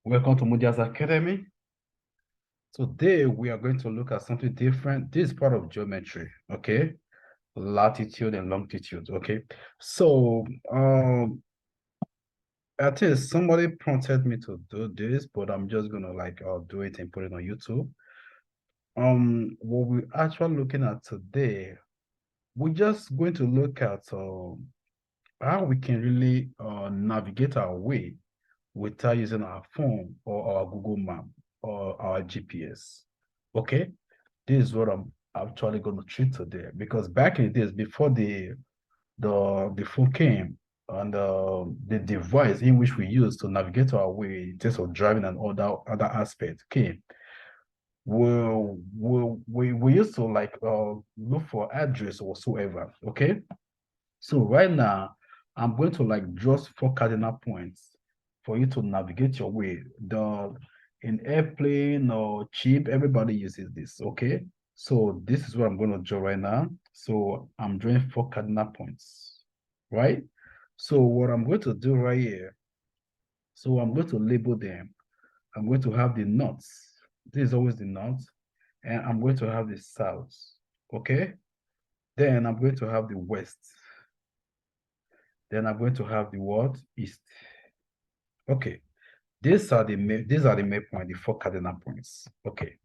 Welcome to Mudia's Academy. Today we are going to look at something different. This is part of geometry, okay? Latitude and longitude, okay? So I think somebody prompted me to do this, but I'm just gonna do it and put it on YouTube. What we're actually looking at today, we're just going to look at how we can really navigate our way without using our phone or our Google Map or our GPS. Okay, this is what I'm actually going to treat today because back in the days before the phone came and the device in which we use to navigate our way in terms of driving and other aspects came, we used to look for address or whatsoever. Okay, so right now, I'm going to just four cardinal points for you to navigate your way. In airplane or ship, everybody uses this, okay? So this is what I'm going to draw right now. So I'm drawing four cardinal points, right? So what I'm going to do right here, so I'm going to label them. I'm going to have the north. This is always the north. And I'm going to have the south, okay? Then I'm going to have the west. Then I'm going to have the word east. Okay, these are the main point, the four cardinal points. Okay,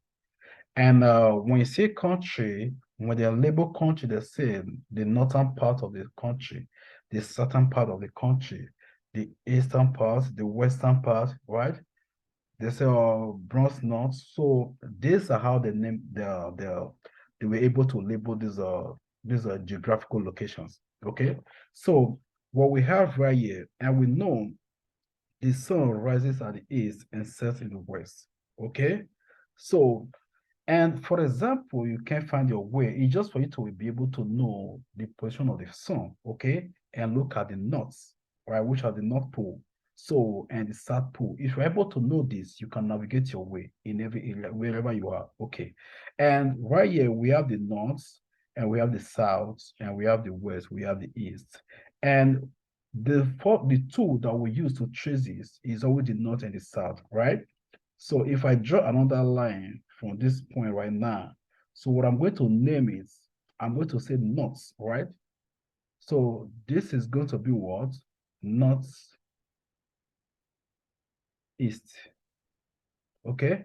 and when you say country, when they label country, they say the northern part of the country, the southern part of the country, the eastern part, the western part, right? They say bronze north. So these are how they name they were able to label these geographical locations. Okay, so what we have right here, and we know the sun rises at the east and sets in the west. Okay, so and for example, you can find your way. It's just for you to be able to know the position of the sun, okay? And look at the north, right? Which are the North Pole. So, and the South Pole. If you're able to know this, you can navigate your way in every area, wherever you are. Okay. And right here, we have the north, and we have the south, and we have the west, we have the east. And the tool that we use to trace this is always the north and the south, right? So if I draw another line from this point right now, so what I'm going to name is, I'm going to say north, right? So this is going to be what? North east, okay?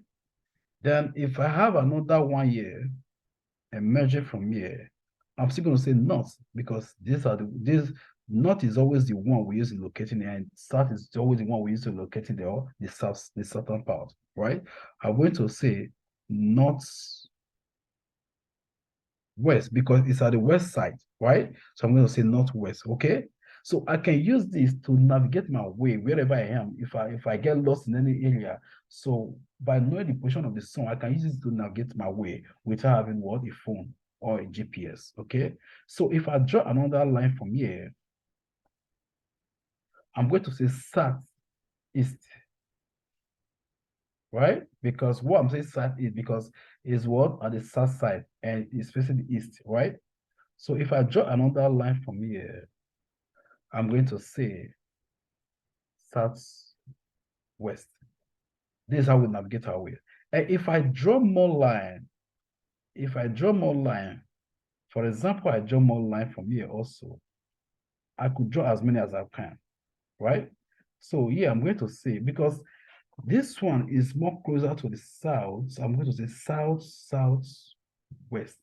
Then if I have another one here, emerging from here, I'm still going to say north because this north is always the one we use in locating it, and south is always the one we use to locate the southern part, right? I'm going to say north west because it's at the west side, right? So I'm going to say northwest, okay? So I can use this to navigate my way wherever I am. If I get lost in any area, so by knowing the position of the sun, I can use it to navigate my way without having what a phone or a GPS, okay? So if I draw another line from here, I'm going to say south east, right? Because what I'm saying south is because is what at the south side and it's facing the east, right? So if I draw another line from here, I'm going to say southwest. This is how we navigate our way. And if I draw more line, for example, I draw more line from here also, I could draw as many as I can, right? So yeah, I'm going to say, because this one is more closer to the south, so I'm going to say south, southwest,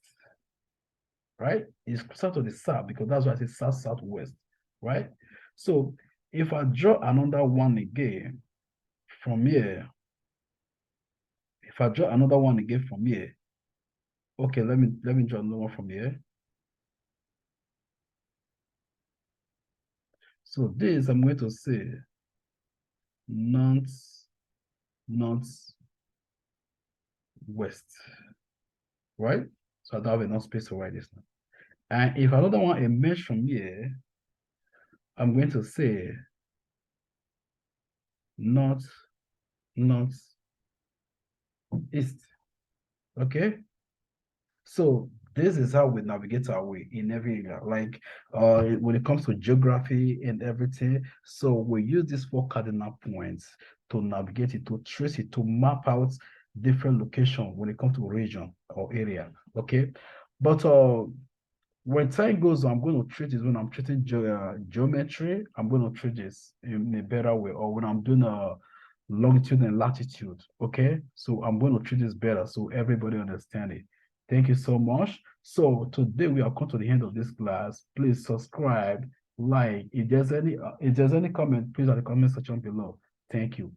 right? It's closer to the south because that's why I say south, southwest, right? So if I draw another one again from here, if I draw another one again from here, okay, let me draw another one from here. So this I'm going to say north, north, west, right? So I don't have enough space to write this now. And if another one emerge from here, I'm going to say north, north, east. Okay. So this is how we navigate our way in every area, like when it comes to geography and everything. So we use these four cardinal points to navigate it, to trace it, to map out different location when it comes to region or area. Okay. But when time goes on, I'm going to treat this when I'm treating geometry, I'm going to treat this in a better way, or when I'm doing a longitude and latitude. Okay. So I'm going to treat this better so everybody understand it. Thank you so much. So today we have come to the end of this class. Please subscribe, like. If there's any comment, please at the comment section below. Thank you.